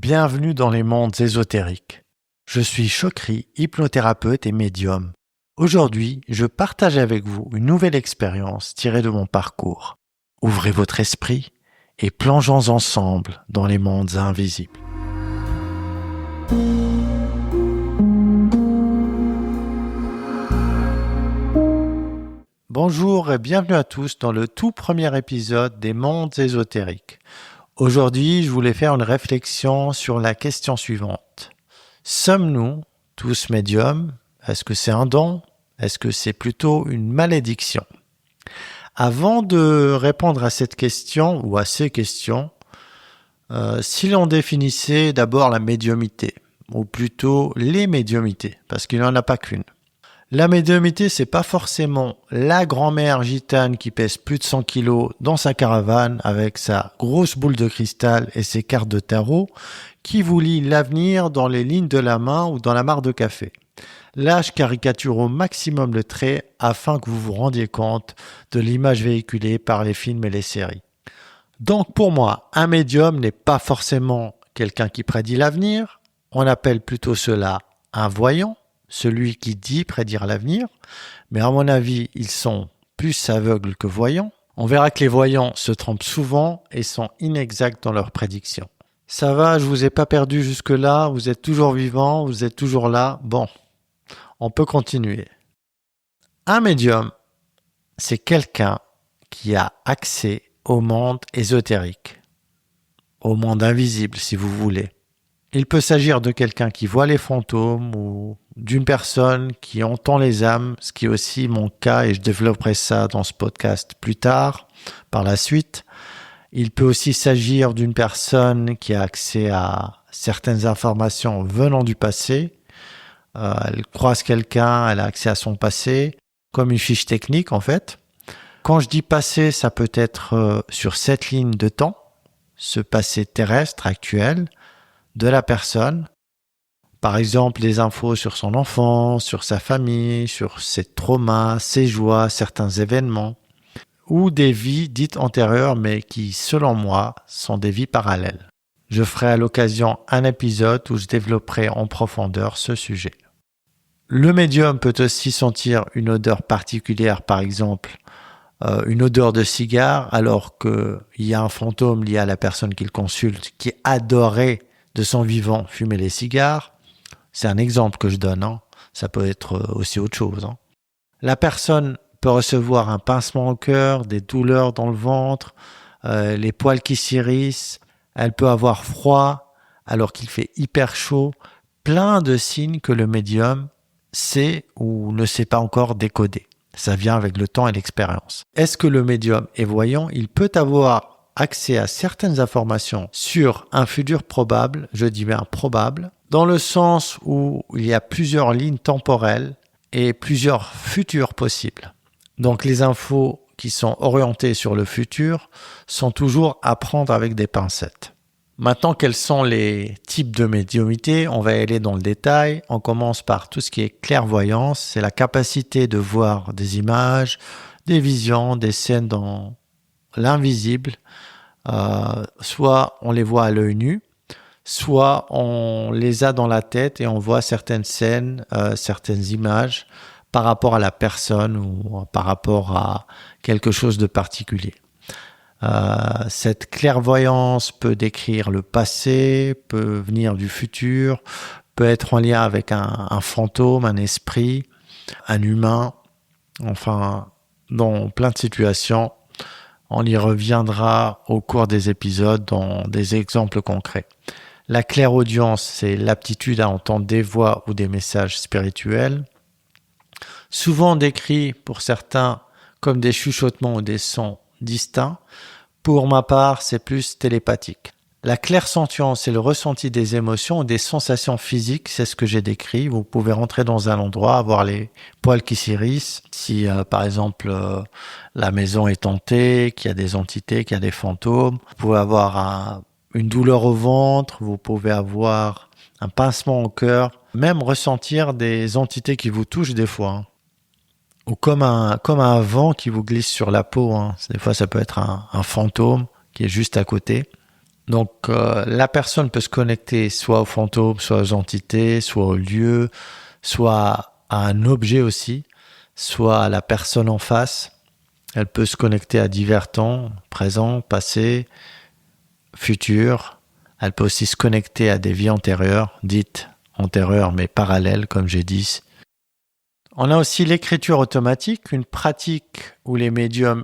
Bienvenue dans les mondes ésotériques. Je suis Chokri, hypnothérapeute et médium. Aujourd'hui, je partage avec vous une nouvelle expérience tirée de mon parcours. Ouvrez votre esprit et plongeons ensemble dans les mondes invisibles. Bonjour et bienvenue à tous dans le tout premier épisode des mondes ésotériques. Aujourd'hui, je voulais faire une réflexion sur la question suivante. Sommes-nous tous médiums? Est-ce que c'est un don? Est-ce que c'est plutôt une malédiction? Avant de répondre à cette question ou à ces questions, si l'on définissait d'abord la médiumité, ou plutôt les médiumités, parce qu'il n'y en a pas qu'une. La médiumité, c'est pas forcément la grand-mère gitane qui pèse plus de 100 kilos dans sa caravane avec sa grosse boule de cristal et ses cartes de tarot qui vous lit l'avenir dans les lignes de la main ou dans la mare de café. Là, je caricature au maximum le trait afin que vous vous rendiez compte de l'image véhiculée par les films et les séries. Donc pour moi, un médium n'est pas forcément quelqu'un qui prédit l'avenir. On appelle plutôt cela un voyant. Celui qui dit prédire l'avenir, mais à mon avis, ils sont plus aveugles que voyants. On verra que les voyants se trompent souvent et sont inexacts dans leurs prédictions. Ça va, je vous ai pas perdu jusque-là, vous êtes toujours vivant, vous êtes toujours là. Bon, on peut continuer. Un médium, c'est quelqu'un qui a accès au monde ésotérique, au monde invisible si vous voulez. Il peut s'agir de quelqu'un qui voit les fantômes ou d'une personne qui entend les âmes, ce qui est aussi mon cas et je développerai ça dans ce podcast plus tard, par la suite. Il peut aussi s'agir d'une personne qui a accès à certaines informations venant du passé. Elle croise quelqu'un, elle a accès à son passé, comme une fiche technique en fait. Quand je dis passé, ça peut être sur cette ligne de temps, ce passé terrestre actuel, de la personne, par exemple des infos sur son enfance, sur sa famille, sur ses traumas, ses joies, certains événements, ou des vies dites antérieures mais qui, selon moi, sont des vies parallèles. Je ferai à l'occasion un épisode où je développerai en profondeur ce sujet. Le médium peut aussi sentir une odeur particulière, par exemple une odeur de cigare, alors qu'il y a un fantôme lié à la personne qu'il consulte qui adorait de son vivant fumer les cigares. C'est un exemple que je donne, hein. Ça peut être aussi autre chose. Hein. La personne peut recevoir un pincement au cœur, des douleurs dans le ventre, les poils qui s'irrissent. Elle peut avoir froid alors qu'il fait hyper chaud. Plein de signes que le médium sait ou ne sait pas encore décoder. Ça vient avec le temps et l'expérience. Est-ce que le médium est voyant? Il peut avoir accès à certaines informations sur un futur probable, je dis bien probable, dans le sens où il y a plusieurs lignes temporelles et plusieurs futurs possibles. Donc les infos qui sont orientées sur le futur sont toujours à prendre avec des pincettes. Maintenant, quels sont les types de médiumnité? On va aller dans le détail. On commence par tout ce qui est clairvoyance. C'est la capacité de voir des images, des visions, des scènes dans l'invisible. Soit on les voit à l'œil nu, soit on les a dans la tête et on voit certaines scènes, certaines images par rapport à la personne ou par rapport à quelque chose de particulier. Cette clairvoyance peut décrire le passé, peut venir du futur, peut être en lien avec un fantôme, un esprit, un humain, enfin dans plein de situations. On y reviendra au cours des épisodes dans des exemples concrets. La clairaudience, c'est l'aptitude à entendre des voix ou des messages spirituels, souvent décrits pour certains comme des chuchotements ou des sons distincts. Pour ma part, c'est plus télépathique. La clairsentience, c'est le ressenti des émotions ou des sensations physiques, c'est ce que j'ai décrit. Vous pouvez rentrer dans un endroit, avoir les poils qui s'irrissent. Si, par exemple, la maison est hantée, qu'il y a des entités, qu'il y a des fantômes. Vous pouvez avoir une douleur au ventre, vous pouvez avoir un pincement au cœur, même ressentir des entités qui vous touchent des fois. Hein. Ou comme un vent qui vous glisse sur la peau. Hein. Des fois, ça peut être un fantôme qui est juste à côté. Donc, la personne peut se connecter soit aux fantômes, soit aux entités, soit au lieu, soit à un objet aussi, soit à la personne en face. Elle peut se connecter à divers temps, présent, passé, futur. Elle peut aussi se connecter à des vies antérieures, dites antérieures mais parallèles, comme j'ai dit. On a aussi l'écriture automatique, une pratique où les médiums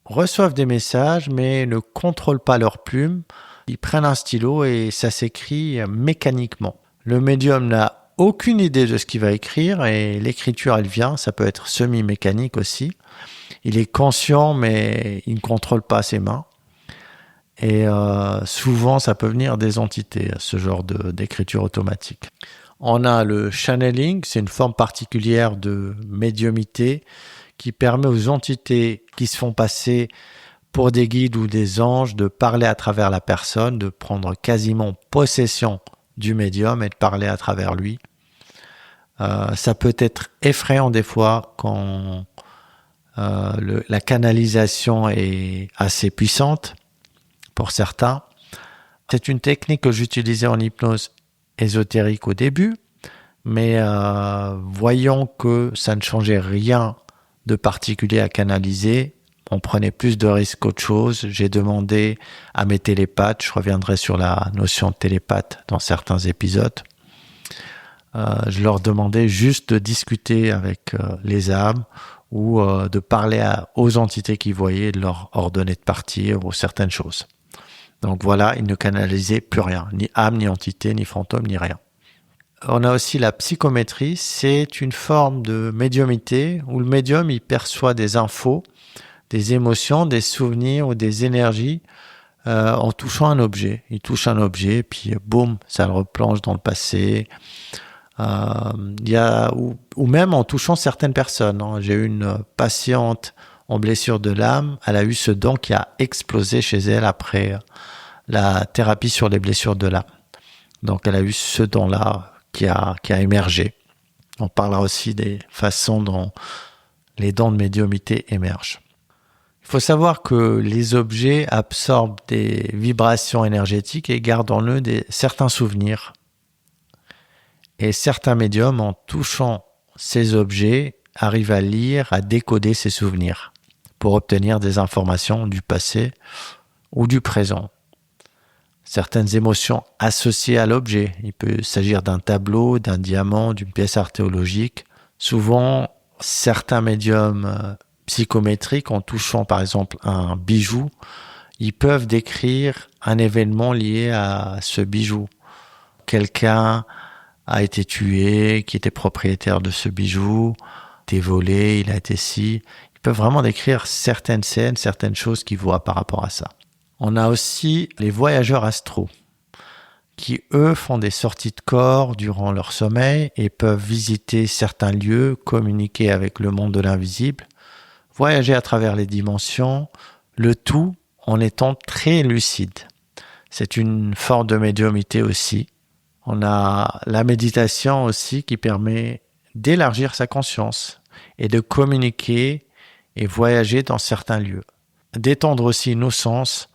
reçoivent des messages mais ne contrôlent pas leur plume. Ils prennent un stylo et ça s'écrit mécaniquement. Le médium n'a aucune idée de ce qu'il va écrire et l'écriture, elle vient, ça peut être semi-mécanique aussi. Il est conscient mais il ne contrôle pas ses mains. Et souvent, ça peut venir des entités, ce genre d'écriture automatique. On a le channeling, c'est une forme particulière de médiumité qui permet aux entités qui se font passer pour des guides ou des anges de parler à travers la personne, de prendre quasiment possession du médium et de parler à travers lui. Ça peut être effrayant des fois quand la canalisation est assez puissante pour certains. C'est une technique que j'utilisais en hypnose ésotérique au début, mais voyant que ça ne changeait rien de particulier à canaliser, on prenait plus de risques qu'autre chose. J'ai demandé à mes télépathes, je reviendrai sur la notion de télépathe dans certains épisodes, je leur demandais juste de discuter avec les âmes ou de parler aux entités qu'ils voyaient, de leur ordonner de partir ou certaines choses. Donc voilà, ils ne canalisaient plus rien, ni âme, ni entité, ni fantôme, ni rien. On a aussi la psychométrie, c'est une forme de médiumité où le médium il perçoit des infos, des émotions, des souvenirs ou des énergies en touchant un objet. Il touche un objet, puis boum, ça le replonge dans le passé. Ou même en touchant certaines personnes. J'ai eu une patiente en blessure de l'âme, elle a eu ce don qui a explosé chez elle après la thérapie sur les blessures de l'âme. Donc elle a eu ce don-là qui a émergé. On parlera aussi des façons dont les dons de médiumité émergent. Il faut savoir que les objets absorbent des vibrations énergétiques et gardent en eux certains souvenirs. Et certains médiums, en touchant ces objets, arrivent à lire, à décoder ces souvenirs pour obtenir des informations du passé ou du présent. Certaines émotions associées à l'objet. Il peut s'agir d'un tableau, d'un diamant, d'une pièce archéologique. Souvent, certains médiums psychométriques, en touchant par exemple un bijou, ils peuvent décrire un événement lié à ce bijou. Quelqu'un a été tué, qui était propriétaire de ce bijou, a été volé, il a été ci. Ils peuvent vraiment décrire certaines scènes, certaines choses qu'ils voient par rapport à ça. On a aussi les voyageurs astraux, qui eux font des sorties de corps durant leur sommeil et peuvent visiter certains lieux, communiquer avec le monde de l'invisible, voyager à travers les dimensions, le tout en étant très lucide. C'est une forme de médiumité aussi. On a la méditation aussi qui permet d'élargir sa conscience et de communiquer et voyager dans certains lieux. D'étendre aussi nos sens.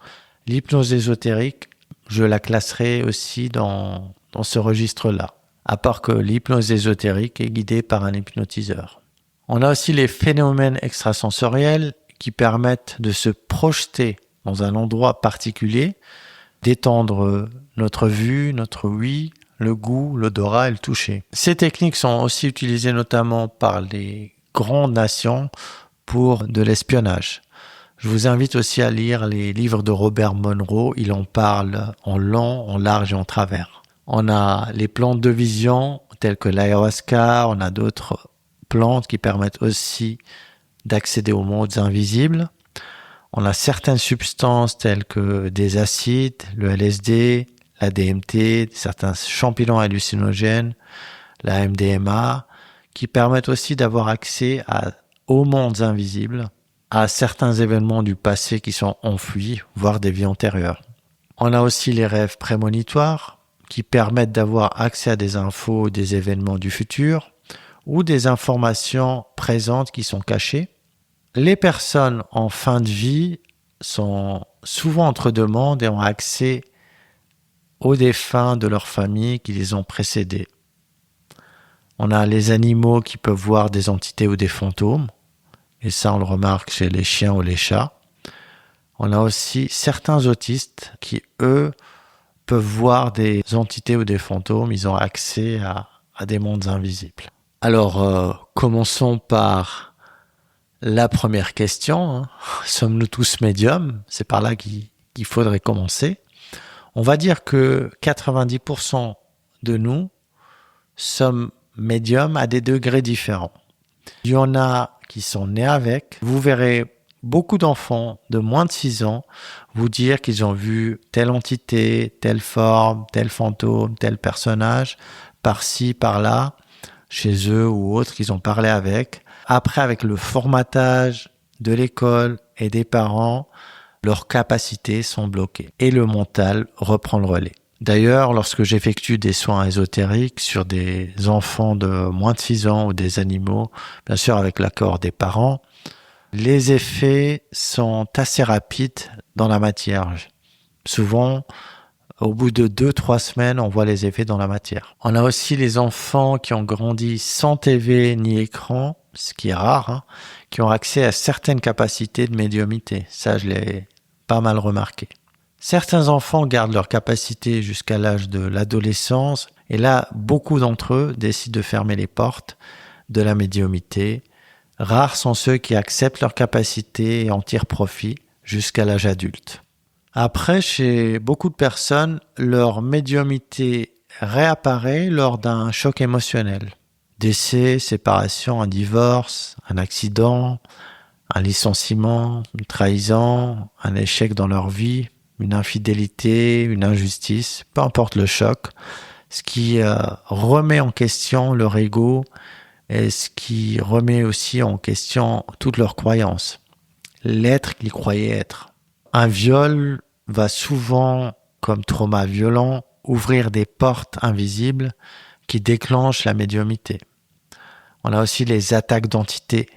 L'hypnose ésotérique, je la classerai aussi dans ce registre-là, à part que l'hypnose ésotérique est guidée par un hypnotiseur. On a aussi les phénomènes extrasensoriels qui permettent de se projeter dans un endroit particulier, d'étendre notre vue, notre ouïe, le goût, l'odorat et le toucher. Ces techniques sont aussi utilisées notamment par les grandes nations pour de l'espionnage. Je vous invite aussi à lire les livres de Robert Monroe. Il en parle en long, en large et en travers. On a les plantes de vision telles que l'ayahuasca. On a d'autres plantes qui permettent aussi d'accéder aux mondes invisibles. On a certaines substances telles que des acides, le LSD, la DMT, certains champignons hallucinogènes, la MDMA, qui permettent aussi d'avoir accès aux mondes invisibles, à certains événements du passé qui sont enfouis, voire des vies antérieures. On a aussi les rêves prémonitoires qui permettent d'avoir accès à des infos, des événements du futur ou des informations présentes qui sont cachées. Les personnes en fin de vie sont souvent entre deux mondes et ont accès aux défunts de leur famille qui les ont précédés. On a les animaux qui peuvent voir des entités ou des fantômes, et ça on le remarque chez les chiens ou les chats. On a aussi certains autistes qui, eux, peuvent voir des entités ou des fantômes, ils ont accès à des mondes invisibles. Alors, commençons par la première question. Sommes-nous tous médiums ? C'est par là qu'il faudrait commencer. On va dire que 90% de nous sommes médiums à des degrés différents. Il y en a qui sont nés avec. Vous verrez beaucoup d'enfants de moins de 6 ans vous dire qu'ils ont vu telle entité, telle forme, tel fantôme, tel personnage, par-ci, par-là, chez eux ou autres qu'ils ont parlé avec. Après, avec le formatage de l'école et des parents, leurs capacités sont bloquées et le mental reprend le relais. D'ailleurs, lorsque j'effectue des soins ésotériques sur des enfants de moins de 6 ans ou des animaux, bien sûr avec l'accord des parents, les effets sont assez rapides dans la matière. Souvent, au bout de 2-3 semaines, on voit les effets dans la matière. On a aussi les enfants qui ont grandi sans TV ni écran, ce qui est rare, qui ont accès à certaines capacités de médiumnité. Ça, je l'ai pas mal remarqué. Certains enfants gardent leur capacité jusqu'à l'âge de l'adolescence, et là, beaucoup d'entre eux décident de fermer les portes de la médiumnité. Rares sont ceux qui acceptent leur capacité et en tirent profit jusqu'à l'âge adulte. Après, chez beaucoup de personnes, leur médiumnité réapparaît lors d'un choc émotionnel. Décès, séparation, un divorce, un accident, un licenciement, une trahison, un échec dans leur vie, une infidélité, une injustice, peu importe le choc, ce qui remet en question leur ego et ce qui remet aussi en question toutes leurs croyances, l'être qu'ils croyaient être. Un viol va souvent, comme trauma violent, ouvrir des portes invisibles qui déclenchent la médiumnité. On a aussi les attaques d'entités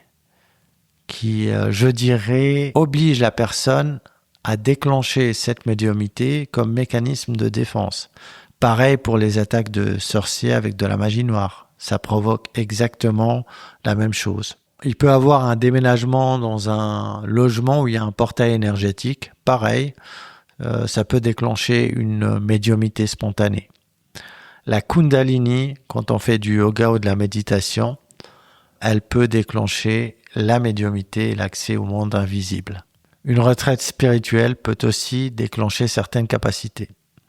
qui, je dirais, obligent la personne à déclencher cette médiumnité comme mécanisme de défense. Pareil pour les attaques de sorciers avec de la magie noire. Ça provoque exactement la même chose. Il peut y avoir un déménagement dans un logement où il y a un portail énergétique. Pareil, ça peut déclencher une médiumnité spontanée. La Kundalini, quand on fait du yoga ou de la méditation, elle peut déclencher la médiumnité et l'accès au monde invisible. Une retraite spirituelle peut aussi déclencher certaines capacités.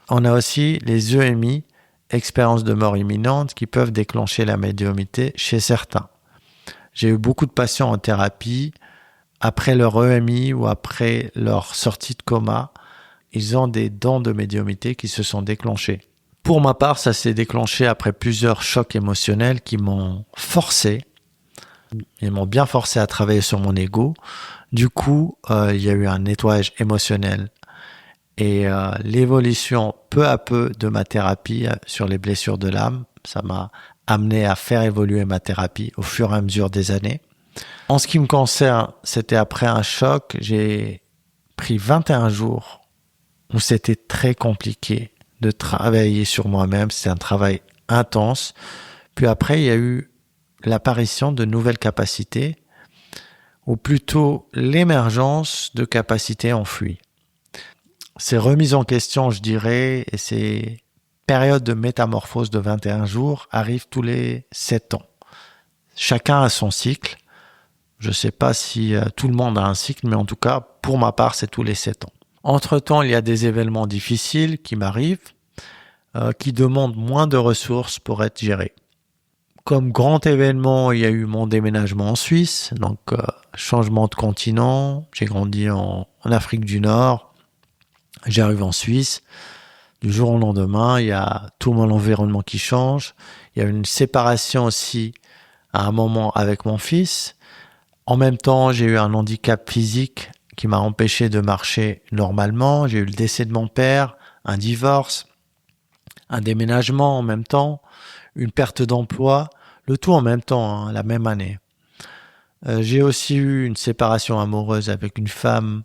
On a aussi les EMI, expériences de mort imminente, qui peuvent déclencher la médiumnité chez certains. J'ai eu beaucoup de patients en thérapie, après leur EMI ou après leur sortie de coma, ils ont des dons de médiumnité qui se sont déclenchés. Pour ma part, ça s'est déclenché après plusieurs chocs émotionnels qui m'ont forcé, ils m'ont bien forcé à travailler sur mon ego. Du coup, il y a eu un nettoyage émotionnel et l'évolution peu à peu de ma thérapie sur les blessures de l'âme, ça m'a amené à faire évoluer ma thérapie au fur et à mesure des années. En ce qui me concerne, c'était après un choc, j'ai pris 21 jours où c'était très compliqué de travailler sur moi-même, c'est un travail intense. Puis après, il y a eu l'apparition de nouvelles capacités, ou plutôt l'émergence de capacités enfouies. Ces remises en question, je dirais, et ces périodes de métamorphose de 21 jours arrivent tous les 7 ans. Chacun a son cycle. Je ne sais pas si tout le monde a un cycle, mais en tout cas, pour ma part, c'est tous les 7 ans. Entre-temps, il y a des événements difficiles qui m'arrivent, qui demandent moins de ressources pour être gérés. Comme grand événement, il y a eu mon déménagement en Suisse, donc changement de continent. J'ai grandi en Afrique du Nord, j'arrive en Suisse. Du jour au lendemain, il y a tout mon environnement qui change. Il y a une séparation aussi à un moment avec mon fils. En même temps, j'ai eu un handicap physique qui m'a empêché de marcher normalement. J'ai eu le décès de mon père, un divorce, un déménagement en même temps, une perte d'emploi, le tout en même temps, la même année. J'ai aussi eu une séparation amoureuse avec une femme.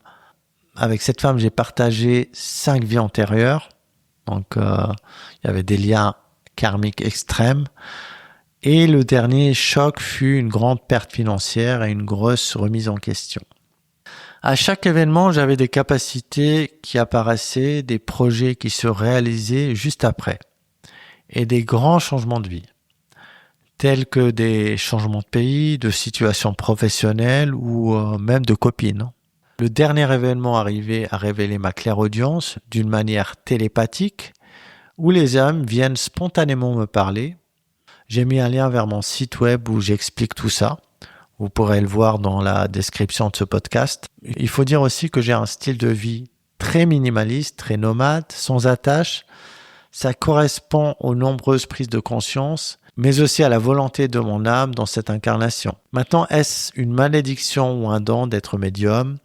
Avec cette femme, j'ai partagé 5 vies antérieures. Donc, il y avait des liens karmiques extrêmes. Et le dernier choc fut une grande perte financière et une grosse remise en question. À chaque événement, j'avais des capacités qui apparaissaient, des projets qui se réalisaient juste après, et des grands changements de vie, tels que des changements de pays, de situation professionnelle ou même de copine. Le dernier événement arrivé a révélé ma clairaudience d'une manière télépathique, où les âmes viennent spontanément me parler. J'ai mis un lien vers mon site web où j'explique tout ça. Vous pourrez le voir dans la description de ce podcast. Il faut dire aussi que j'ai un style de vie très minimaliste, très nomade, sans attache. Ça correspond aux nombreuses prises de conscience, mais aussi à la volonté de mon âme dans cette incarnation. Maintenant, est-ce une malédiction ou un don d'être médium?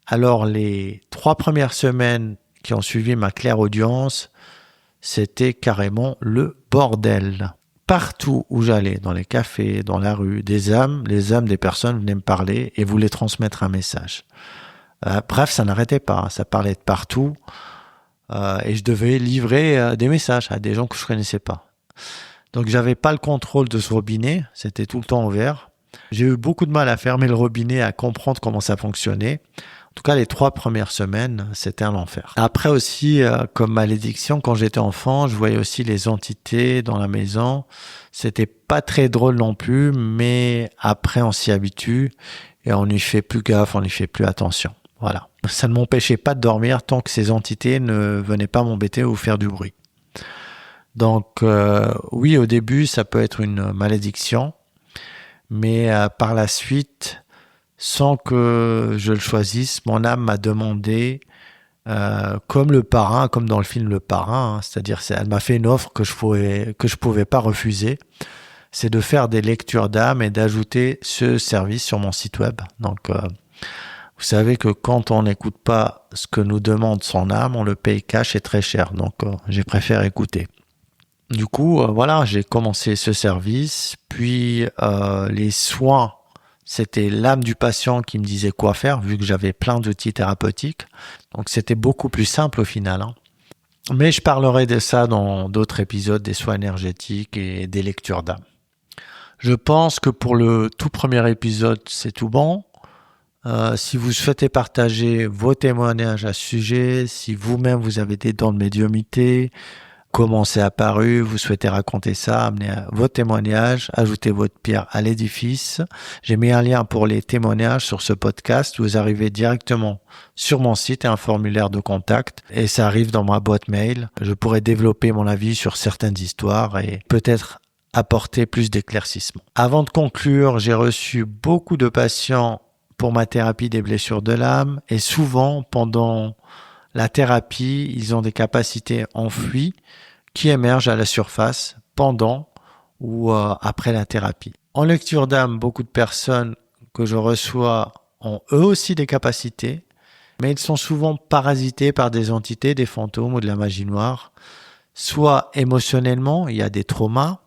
Alors, les 3 premières semaines qui ont suivi ma clairaudience, c'était carrément le bordel. Partout où j'allais, dans les cafés, dans la rue, les âmes des personnes venaient me parler et voulaient transmettre un message. Bref, ça n'arrêtait pas, ça parlait de partout et je devais livrer des messages à des gens que je connaissais pas. Donc j'avais pas le contrôle de ce robinet, c'était tout le temps ouvert. J'ai eu beaucoup de mal à fermer le robinet, à comprendre comment ça fonctionnait. En tout cas, les 3 premières semaines, c'était un enfer. Après aussi, comme malédiction, quand j'étais enfant, je voyais aussi les entités dans la maison. C'était pas très drôle non plus, mais après, on s'y habitue et on n'y fait plus gaffe, on n'y fait plus attention. Voilà. Ça ne m'empêchait pas de dormir tant que ces entités ne venaient pas m'embêter ou faire du bruit. Donc, oui, au début, ça peut être une malédiction, mais par la suite, sans que je le choisisse, mon âme m'a demandé, comme le parrain, comme dans le film Le Parrain, hein, c'est-à-dire elle m'a fait une offre que je pouvais pas refuser, c'est de faire des lectures d'âme et d'ajouter ce service sur mon site web. Donc, vous savez que quand on n'écoute pas ce que nous demande son âme, on le paye cash et très cher. Donc, j'ai préféré écouter. Du coup, voilà, j'ai commencé ce service, puis les soins. C'était l'âme du patient qui me disait quoi faire, vu que j'avais plein d'outils thérapeutiques. Donc, c'était beaucoup plus simple au final. Hein. Mais je parlerai de ça dans d'autres épisodes, des soins énergétiques et des lectures d'âme. Je pense que pour le tout premier épisode, c'est tout bon. Si vous souhaitez partager vos témoignages à ce sujet, si vous-même vous avez des dons de médiumnité, comment c'est apparu, vous souhaitez raconter ça, amenez vos témoignages, ajoutez votre pierre à l'édifice. J'ai mis un lien pour les témoignages sur ce podcast. Vous arrivez directement sur mon site et un formulaire de contact et ça arrive dans ma boîte mail. Je pourrai développer mon avis sur certaines histoires et peut-être apporter plus d'éclaircissement. Avant de conclure, j'ai reçu beaucoup de patients pour ma thérapie des blessures de l'âme et souvent pendant la thérapie, ils ont des capacités enfouies qui émergent à la surface pendant ou après la thérapie. En lecture d'âme, beaucoup de personnes que je reçois ont eux aussi des capacités, mais ils sont souvent parasités par des entités, des fantômes ou de la magie noire. Soit émotionnellement, il y a des traumas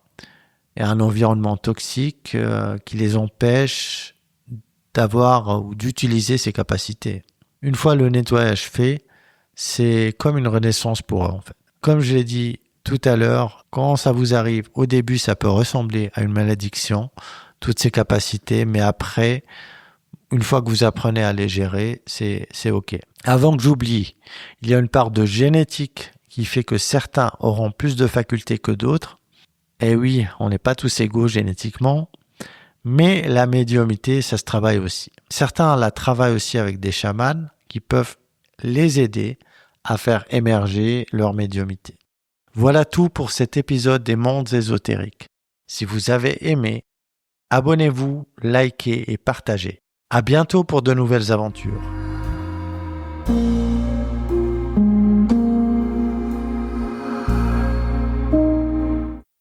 et un environnement toxique qui les empêche d'avoir ou d'utiliser ces capacités. Une fois le nettoyage fait, c'est comme une renaissance pour eux en fait. Comme je l'ai dit tout à l'heure, quand ça vous arrive, au début ça peut ressembler à une malédiction, toutes ces capacités, mais après, une fois que vous apprenez à les gérer, c'est ok. Avant que j'oublie, il y a une part de génétique qui fait que certains auront plus de facultés que d'autres. Et oui, on n'est pas tous égaux génétiquement, mais la médiumnité, ça se travaille aussi. Certains la travaillent aussi avec des chamans qui peuvent les aider à faire émerger leur médiumnité. Voilà tout pour cet épisode des mondes ésotériques. Si vous avez aimé, abonnez-vous, likez et partagez. À bientôt pour de nouvelles aventures.